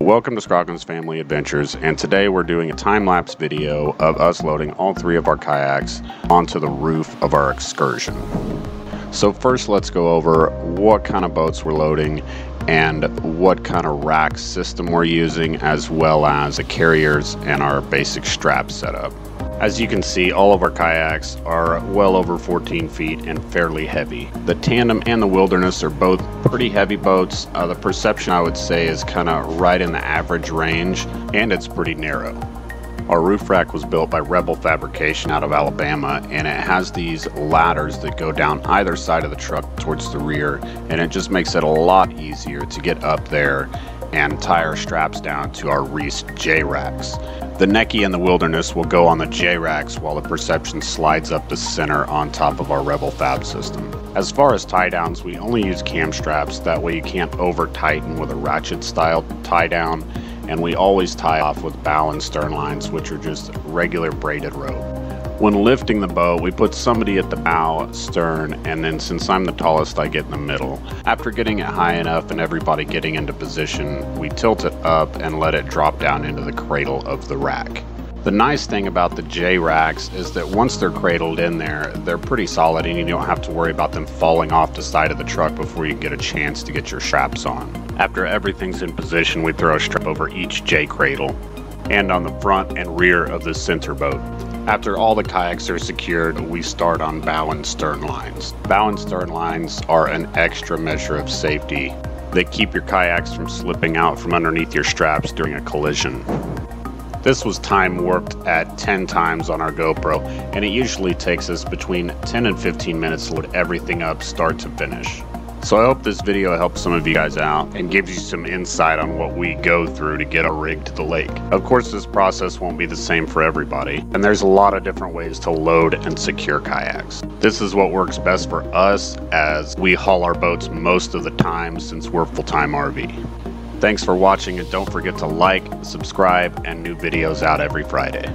Welcome to Scroggins Family Adventures, and today we're doing a time-lapse video of us loading all three of our kayaks onto the roof of our Excursion. So first let's go over what kind of boats we're loading and what kind of rack system we're using, as well as the carriers and our basic strap setup. As you can see, all of our kayaks are well over 14 feet and fairly heavy. The Tandem and the Wilderness are both pretty heavy boats. The Perception, I would say, is kind of right in the average range, and it's pretty narrow. Our roof rack was built by Rebel Fabrication out of Alabama, and it has these ladders that go down either side of the truck towards the rear, and it just makes it a lot easier to get up there and tie our straps down to our Reese J-racks. The Necky and the Wilderness will go on the J-racks, while the Perception slides up the center on top of our Rebel Fab system. As far as tie downs, we only use cam straps, that way you can't over tighten with a ratchet style tie down, and we always tie off with bow and stern lines, which are just regular braided rope. When lifting the boat, we put somebody at the bow, stern, and then since I'm the tallest, I get in the middle. After getting it high enough and everybody getting into position, we tilt it up and let it drop down into the cradle of the rack. The nice thing about the J-racks is that once they're cradled in there, they're pretty solid and you don't have to worry about them falling off the side of the truck before you get a chance to get your straps on. After everything's in position, we throw a strap over each J-cradle and on the front and rear of the center boat. After all the kayaks are secured, we start on bow and stern lines. Bow and stern lines are an extra measure of safety that keep your kayaks from slipping out from underneath your straps during a collision. This was time warped at 10 times on our GoPro, and it usually takes us between 10 and 15 minutes to load everything up start to finish. So I hope this video helps some of you guys out and gives you some insight on what we go through to get a rig to the lake. Of course, this process won't be the same for everybody, and there's a lot of different ways to load and secure kayaks. This is what works best for us, as we haul our boats most of the time since we're full-time RV. Thanks for watching, and don't forget to like, subscribe, and new videos out every Friday.